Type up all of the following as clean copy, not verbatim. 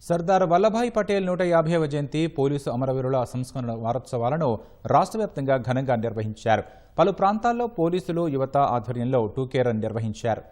సర్దార్ వల్లభాయ్ పటేల్ 150వ జయంతి police అమరవీరుల సంస్మరణ వారోత్సవాలను రాష్ట్ర వ్యాప్తంగా ఘనంగా నిర్వహించారు. పలు ప్రాంతాల్లో పోలీసులు యువత ఆధ్వర్యంలో టూకే రన్ నిర్వహించారు.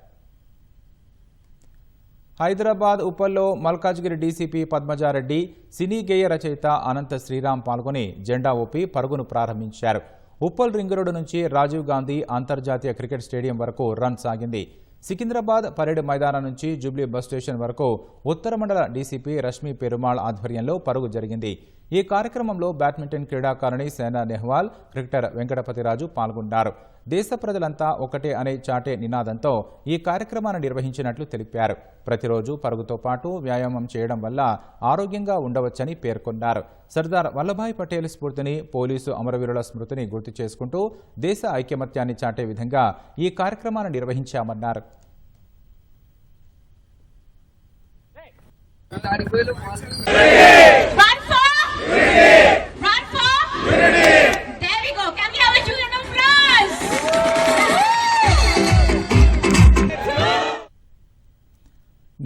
హైదరాబాద్ ఉప్పల్లో మల్కాజ్గిరి డీసీపీ పద్మజారెడ్డి, సినీ గేయ రచయిత అనంత శ్రీరామ్ పాల్గొని జెండా ఊపి పరుగును ప్రారంభించారు. ఉప్పల్ రింగ్ రోడ్డు నుంచి రాజీవ్ గాంధీ అంతర్జాతీయ క్రికెట్ స్టేడియం వరకు రన్ సాగింది. సికింద్రాబాద్ పరేడ్ మైదానం నుంచి జూబ్లీ బస్ స్టేషన్ వరకు ఉత్తర మండల డీసీపీ రష్మి పెరుమాళ్ ఆధ్వర్యంలో పరుగు జరిగింది. ఈ కార్యక్రమంలో బ్యాడ్మింటన్ క్రీడాకారిణి సైనా నెహ్వాల్, క్రికెటర్ వెంకటపతిరాజు పాల్గొన్నారు. దేశ ప్రజలంతా ఒకటే అనే చాటే నినాదంతో ఈ కార్యక్రమాన్ని నిర్వహించినట్లు తెలిపారు. ప్రతిరోజు పరుగుతో పాటు వ్యాయామం చేయడం వల్ల ఆరోగ్యంగా ఉండవచ్చని పేర్కొన్నారు. సర్దార్ వల్లభాయ్ పటేల్ స్ఫూర్తిని, పోలీసు అమరవీరుల స్మృతిని గుర్తు చేసుకుంటూ దేశ ఐకమత్యాన్ని చాటే విధంగా ఈ కార్యక్రమాన్ని నిర్వహించామన్నారు.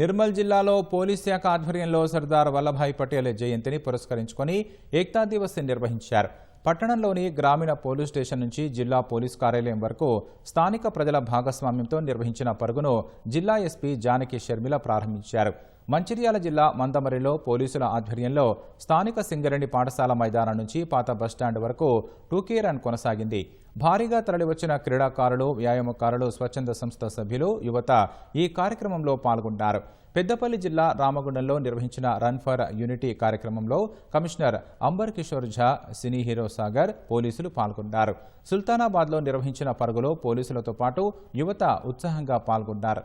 నిర్మల్ జిల్లాలో పోలీస్ శాఖ ఆధ్వర్యంలో సర్దార్ వల్లభాయ్ పటేల్ జయంతిని పురస్కరించుకొని ఏక్తా దివస్ నిర్వహించారు. పట్టణంలోని గ్రామీణ పోలీస్ స్టేషన్ నుంచి జిల్లా పోలీస్ కార్యాలయం వరకు స్థానిక ప్రజల భాగస్వామ్యంతో నిర్వహించిన పరుగును జిల్లా ఎస్పీ జానకి షర్మిల ప్రారంభించారు. మంచిర్యాల జిల్లా మందమరిలో పోలీసుల ఆధ్వర్యంలో స్థానిక సింగరేణి పాఠశాల మైదానం నుంచి పాత బస్టాండ్ వరకు టూకే రన్ కొనసాగింది. భారీగా తరలివచ్చిన క్రీడాకారులు, వ్యాయామకారులు, స్వచ్ఛంద సంస్థ సభ్యులు, యువత ఈ కార్యక్రమంలో పాల్గొన్నారు. పెద్దపల్లి జిల్లా రామగుండంలో నిర్వహించిన రన్ ఫర్ యూనిటీ కార్యక్రమంలో కమిషనర్ అంబర్ కిషోర్ ఝా, సినీ హీరో సాగర్, పోలీసులు పాల్గొన్నారు. సుల్తానాబాద్లో నిర్వహించిన పరుగులో పోలీసులతో పాటు యువత ఉత్సాహంగా పాల్గొన్నారు.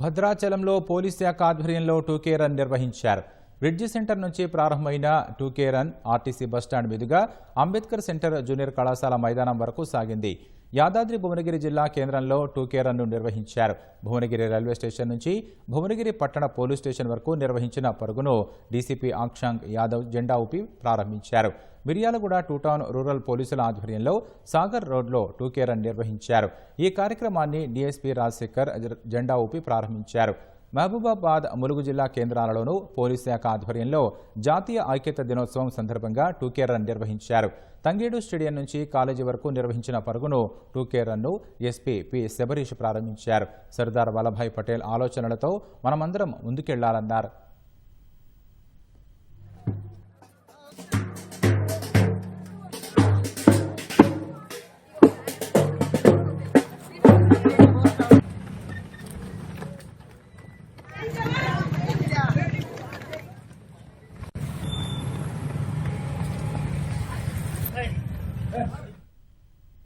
భద్రాచలంలో పోలీస్ శాఖ ఆధ్వర్యంలో టూకే రన్ నిర్వహించారు. బ్రిడ్జి సెంటర్ నుంచి ప్రారంభమైన టూకే రన్ ఆర్టీసీ బస్టాండ్ మీదుగా అంబేద్కర్ సెంటర్ జూనియర్ కళాశాల మైదానం వరకు సాగింది. యాదాద్రి భువనగిరి జిల్లా కేంద్రంలో టూకే రన్ను నిర్వహించారు. భువనగిరి రైల్వే స్టేషన్ నుంచి భువనగిరి పట్టణ పోలీస్ స్టేషన్ వరకు నిర్వహించిన పరుగును డీసీపీ ఆక్షాంగ్ యాదవ్ జెండా ఊపి ప్రారంభించారు. మిర్యాలగూడ టూటౌన్ రూరల్ పోలీసుల ఆధ్వర్యంలో సాగర్ రోడ్లో టూకే రన్ నిర్వహించారు. ఈ కార్యక్రమాన్ని డీఎస్పీ రాజశేఖర్ జెండా ఊపి ప్రారంభించారు. మహబూబాబాద్, ములుగు జిల్లా కేంద్రాలలోనూ పోలీస్ శాఖ ఆధ్వర్యంలో జాతీయ ఐక్యత దినోత్సవం సందర్భంగా టూకే రన్ నిర్వహించారు. తంగేడు స్టేడియం నుంచి కాలేజీ వరకు నిర్వహించిన పరుగును టూకే రన్ను ఎస్పీ పి శబరీష్ ప్రారంభించారు. సర్దార్ వల్లభాయ్ పటేల్ ఆలోచనలతో మనమందరం ముందుకెళ్లాలన్నారు.